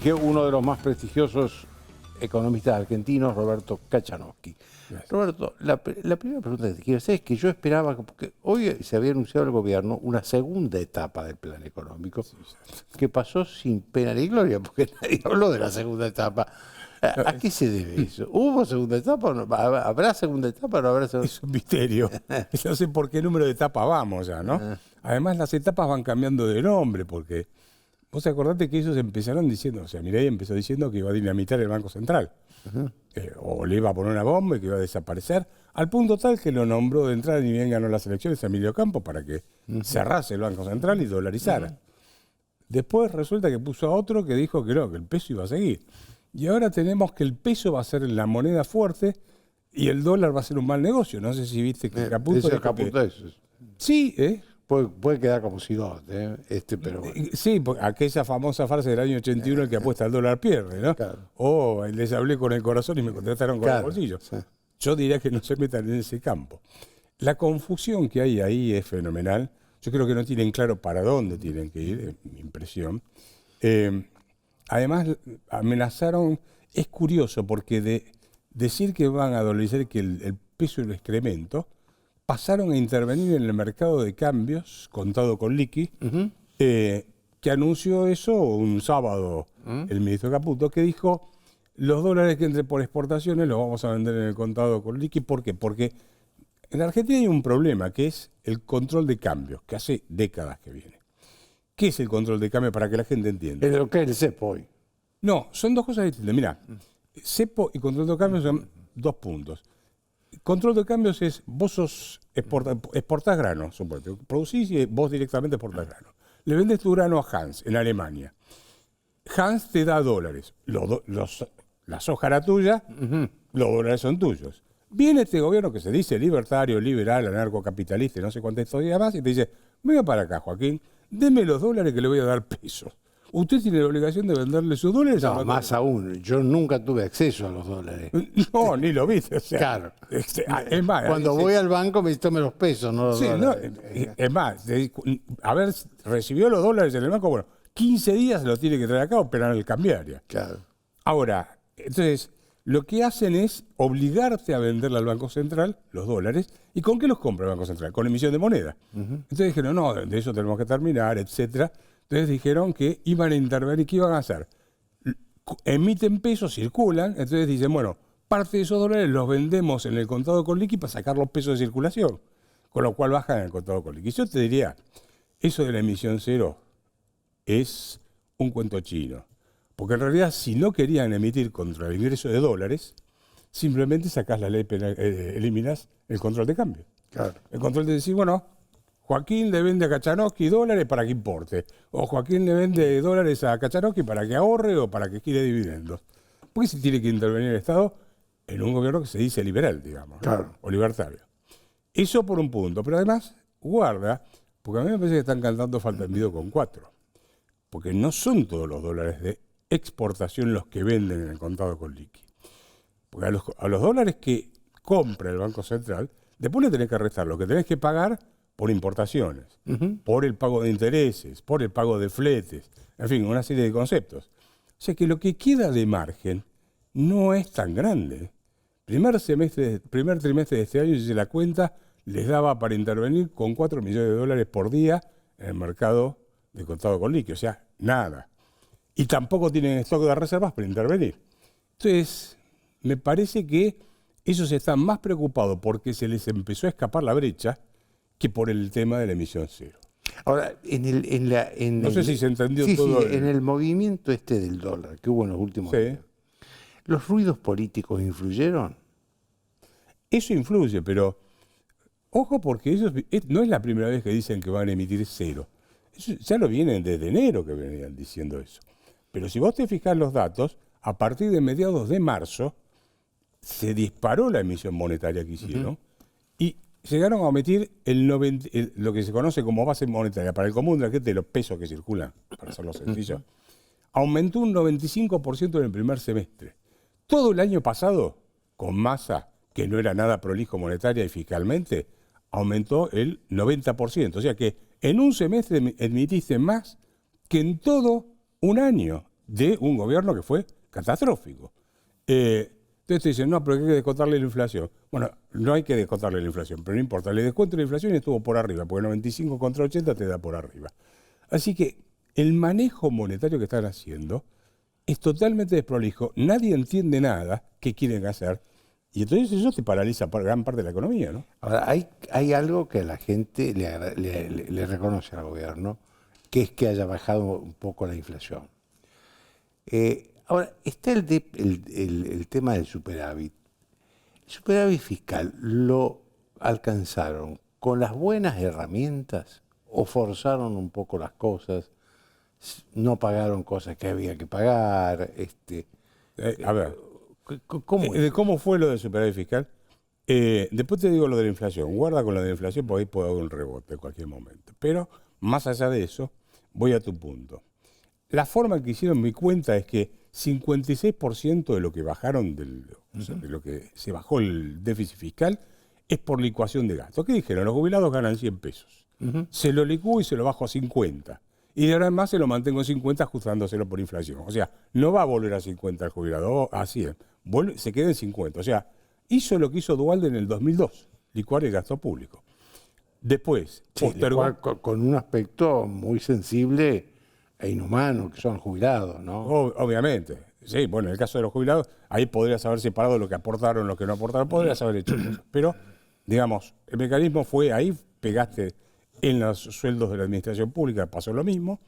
Que uno de los más prestigiosos economistas argentinos, Roberto Kachanowski. Roberto, la primera pregunta que te quiero hacer es que yo esperaba, porque hoy se había anunciado el gobierno una segunda etapa del plan económico, que pasó sin pena ni gloria, porque nadie habló de la segunda etapa. ¿A qué se debe eso? ¿Hubo segunda etapa o no? ¿Habrá segunda etapa o no habrá segunda etapa? Es un misterio. No sé por qué número de etapa vamos ya, ¿no? Además, las etapas van cambiando de nombre, porque vos acordate que ellos empezaron diciendo, o sea, Milei empezó diciendo que iba a dinamitar el Banco Central, o le iba a poner una bomba y que iba a desaparecer, al punto tal que lo nombró de entrada, ni bien ganó las elecciones, a Emilio Campos, para que cerrase el Banco Central y dolarizara. Después resulta que puso a otro que dijo que no, que el peso iba a seguir. Y ahora tenemos que el peso va a ser la moneda fuerte y el dólar va a ser un mal negocio. No sé si viste que Caputo... Sí, Puede quedar como cigote, pero bueno. Sí, aquella famosa frase del año 81, el que apuesta al dólar pierde, ¿no? Claro. O les hablé con el corazón y me contestaron con el bolsillo. Sí. Yo diría que no se metan en ese campo. La confusión que hay ahí es fenomenal. Yo creo que no tienen claro para dónde tienen que ir, es mi impresión. Además, amenazaron, es curioso, porque de decir que van a dolarizar que el peso y el excremento, pasaron a intervenir en el mercado de cambios, contado con liqui, que anunció eso un sábado el ministro Caputo, que dijo, los dólares que entren por exportaciones los vamos a vender en el contado con liqui. ¿Por qué? Porque en Argentina hay un problema, que es el control de cambios, que hace décadas que viene. ¿Qué es el control de cambio para que la gente entienda? Es lo que es el cepo hoy. No, son dos cosas distintas. Mirá, cepo y control de cambios son dos puntos. Control de cambios es, vos exportás grano, suponete, producís y vos directamente exportás grano. Le vendes tu grano a Hans, en Alemania. Hans te da dólares. La soja era tuya, los dólares son tuyos. Viene este gobierno que se dice libertario, liberal, anarcocapitalista, no sé cuántas historias más, y te dice, venga para acá, Joaquín, deme los dólares que le voy a dar pesos. Usted tiene la obligación de venderle sus dólares. No, más aún, yo nunca tuve acceso a los dólares. No, ni lo viste. O sea, Claro. Es más, cuando voy al banco me tome los pesos, no los dólares. No, es más, a ver, recibió los dólares en el banco, bueno, 15 días los tiene que traer acá o operar en el cambiario. Claro. Ahora, entonces, lo que hacen es obligarte a venderle al Banco Central los dólares. ¿Y con qué los compra el Banco Central? Con emisión de moneda. Entonces dijeron, no, de eso tenemos que terminar, etcétera. Entonces dijeron que iban a intervenir. ¿Qué iban a hacer? Emiten pesos, circulan, entonces dicen, bueno, parte de esos dólares los vendemos en el contado con liqui para sacar los pesos de circulación, con lo cual bajan en el contado con liqui. Yo te diría, eso de la emisión cero es un cuento chino, porque en realidad si no querían emitir contra el ingreso de dólares, simplemente sacás la ley penal, eliminas el control de cambio. Claro. El control de decir, bueno, Joaquín le vende a Kachanowski dólares para que importe. O Joaquín le vende dólares a Kachanowski para que ahorre o para que gire dividendos. ¿Por qué se tiene que intervenir el Estado en un gobierno que se dice liberal, digamos, claro, ¿no? O libertario? Eso por un punto. Pero además, guarda, porque a mí me parece que están cantando falta el video con 4. Porque no son todos los dólares de exportación los que venden en el contado con liqui. Porque a los dólares que compra el Banco Central, después le tenés que restar lo que tenés que pagar por importaciones, por el pago de intereses, por el pago de fletes, en fin, una serie de conceptos. O sea que lo que queda de margen no es tan grande. Primer trimestre de este año, si se la cuenta, les daba para intervenir con 4 millones de dólares por día en el mercado de contado con liqui, o sea, nada. Y tampoco tienen stock de reservas para intervenir. Entonces, me parece que ellos están más preocupados porque se les empezó a escapar la brecha que por el tema de la emisión cero. Ahora, no sé si se entendió todo. En el movimiento del dólar que hubo en los últimos días, ¿los ruidos políticos influyeron? Eso influye, pero ojo, porque ellos no es la primera vez que dicen que van a emitir cero. Eso ya lo vienen desde enero que venían diciendo eso. Pero si vos te fijás los datos, a partir de mediados de marzo se disparó la emisión monetaria que hicieron y llegaron a emitir lo que se conoce como base monetaria para el común de la gente, los pesos que circulan, para hacerlo sencillo, aumentó un 95% en el primer semestre. Todo el año pasado, con Massa, que no era nada prolijo monetaria y fiscalmente, aumentó el 90%. O sea que en un semestre emitiste más que en todo un año. de un gobierno que fue catastrófico. Entonces te dicen, no, pero hay que descontarle la inflación. Bueno, no hay que descontarle la inflación, pero no importa. Le descuento la inflación y estuvo por arriba, porque 95 contra 80 te da por arriba. Así que el manejo monetario que están haciendo es totalmente desprolijo. Nadie entiende nada qué quieren hacer. Y entonces eso te paraliza gran parte de la economía, ¿no? Ahora, hay algo que a la gente le reconoce al gobierno, que es que haya bajado un poco la inflación. Ahora, está el tema del superávit. El superávit fiscal lo alcanzaron con las buenas herramientas o forzaron un poco las cosas, no pagaron cosas que había que pagar. A ver, ¿Cómo es? fue lo del superávit fiscal? Después te digo lo de la inflación. Guarda con lo de la inflación porque ahí puede haber un rebote en cualquier momento. Pero más allá de eso, voy a tu punto. La forma en que hicieron mi cuenta es que 56% de lo que bajaron, o sea, de lo que se bajó el déficit fiscal, es por licuación de gastos. ¿Qué dijeron? Los jubilados ganan 100 pesos. Se lo licuo y se lo bajo a 50. Y de ahora en más se lo mantengo en 50 ajustándoselo por inflación. O sea, no va a volver a 50 el jubilado, a 100. Se queda en 50. O sea, hizo lo que hizo Duhalde en el 2002, licuar el gasto público. Después, postergó con un aspecto muy sensible e inhumano, que son jubilados, ¿no? Obviamente. Sí, bueno, en el caso de los jubilados, ahí podrías haber separado lo que aportaron, lo que no aportaron, podrías haber hecho cosas. Pero, digamos, el mecanismo fue ahí, pegaste en los sueldos de la administración pública, pasó lo mismo.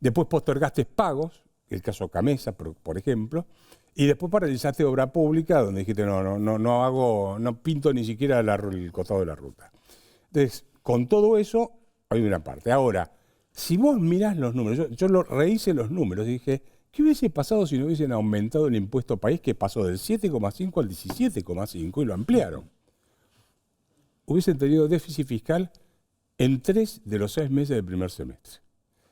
Después postergaste pagos, el caso Camesa, por ejemplo, y después paralizaste obra pública, donde dijiste, no pinto ni siquiera el costado de la ruta. Entonces, con todo eso, hay una parte. Ahora, si vos mirás los números, yo rehice los números y dije, ¿qué hubiese pasado si no hubiesen aumentado el impuesto país, que pasó del 7,5 al 17,5 y lo ampliaron? Hubiesen tenido déficit fiscal en 3 de los 6 meses del primer semestre.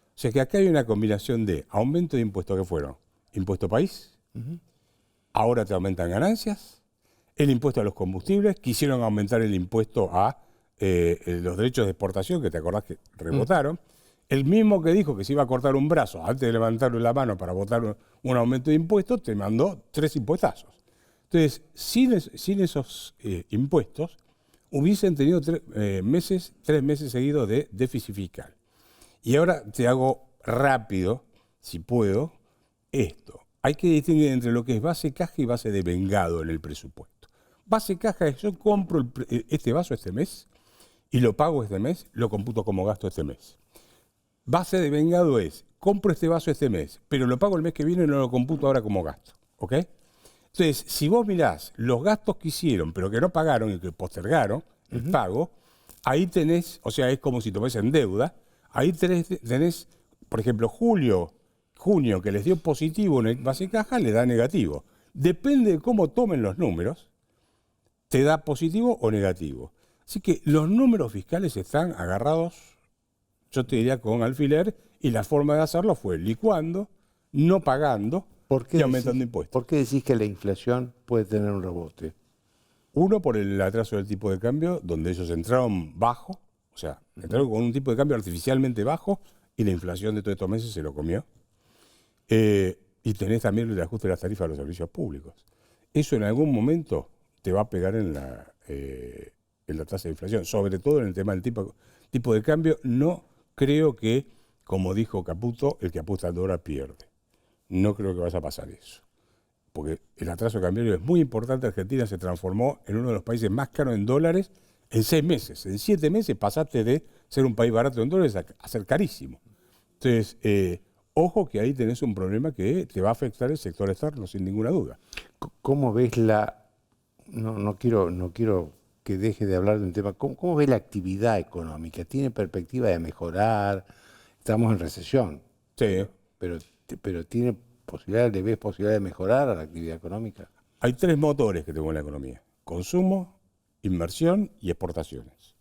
O sea que acá hay una combinación de aumento de impuestos que fueron impuesto país, ahora te aumentan ganancias, el impuesto a los combustibles, quisieron aumentar el impuesto a los derechos de exportación, que te acordás que rebotaron. El mismo que dijo que se iba a cortar un brazo antes de levantarle la mano para votar un aumento de impuestos, te mandó 3 impuestazos. Entonces, sin esos impuestos, hubiesen tenido 3 meses seguidos de déficit fiscal. Y ahora te hago rápido, si puedo, esto. Hay que distinguir entre lo que es base caja y base de vengado en el presupuesto. Base caja es: yo compro este vaso este mes y lo pago este mes, lo computo como gasto este mes. Base de vengado es: compro este vaso este mes, pero lo pago el mes que viene y no lo computo ahora como gasto. ¿Ok? Entonces, si vos mirás los gastos que hicieron, pero que no pagaron y que postergaron el pago, ahí tenés, o sea, es como si tomasen deuda, ahí tenés, por ejemplo, junio, que les dio positivo en el base caja, le da negativo. Depende de cómo tomen los números, te da positivo o negativo. Así que los números fiscales están agarrados, yo te diría, con alfiler, y la forma de hacerlo fue licuando, no pagando y aumentando impuestos. ¿Por qué decís que la inflación puede tener un rebote? Uno, por el atraso del tipo de cambio, donde ellos entraron bajo, o sea, entraron con un tipo de cambio artificialmente bajo y la inflación de todos estos meses se lo comió. Y tenés también el ajuste de las tarifas de los servicios públicos. Eso en algún momento te va a pegar en la tasa de inflación, sobre todo en el tema del tipo de cambio. No creo que, como dijo Caputo, el que apuesta al dólar pierde. No creo que vaya a pasar eso. Porque el atraso cambiario es muy importante. Argentina se transformó en uno de los países más caros en dólares en 6 meses. En 7 meses pasaste de ser un país barato en dólares a ser carísimo. Entonces, ojo que ahí tenés un problema que te va a afectar el sector externo, sin ninguna duda. ¿Cómo ves no quiero que deje de hablar de un tema. ¿Cómo ves la actividad económica? ¿Tiene perspectiva de mejorar? Estamos en recesión. Sí. Pero ¿tiene le ves posibilidad de mejorar a la actividad económica? Hay 3 motores que tengo en la economía: consumo, inversión y exportaciones.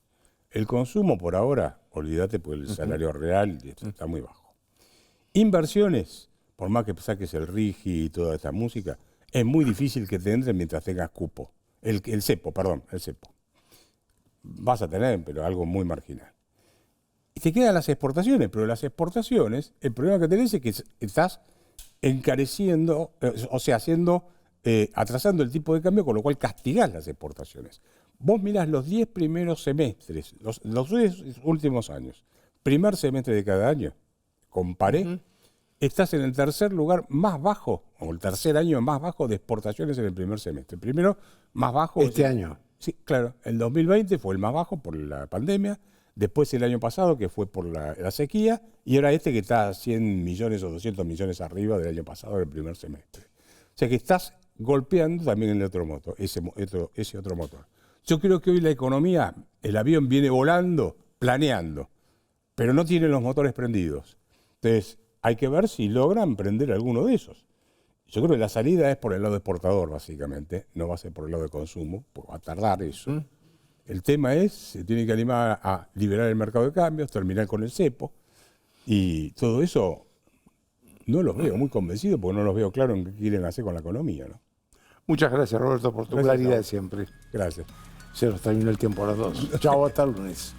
El consumo por ahora, olvídate, porque el salario real está muy bajo. Inversiones, por más que saques el RIGI y toda esta música, es muy difícil que te entren mientras tengas cupo. El cepo. Vas a tener, pero algo muy marginal. Y te quedan las exportaciones, pero las exportaciones, el problema que tenés es que estás encareciendo, o sea, atrasando el tipo de cambio, con lo cual castigás las exportaciones. Vos mirás los 10 primeros semestres, los 10 últimos años, primer semestre de cada año, comparé, estás en el tercer lugar más bajo, o el tercer año más bajo de exportaciones en el primer semestre. El primero más bajo... Este año. Sí, claro. El 2020 fue el más bajo por la pandemia, después el año pasado que fue por la sequía, y ahora este que está 100 millones o 200 millones arriba del año pasado, del primer semestre. O sea que estás golpeando también el otro motor, ese otro motor. Yo creo que hoy la economía, el avión viene volando, planeando, pero no tiene los motores prendidos. Entonces, hay que ver si logran prender alguno de esos. Yo creo que la salida es por el lado exportador, básicamente, no va a ser por el lado de consumo, porque va a tardar eso. El tema es, se tiene que animar a liberar el mercado de cambios, terminar con el cepo, y todo eso no los veo muy convencidos, porque no los veo claro en qué quieren hacer con la economía, ¿no? Muchas gracias, Roberto, por tu claridad siempre. Gracias. Se nos terminó el tiempo a las 2. Chao, hasta el lunes.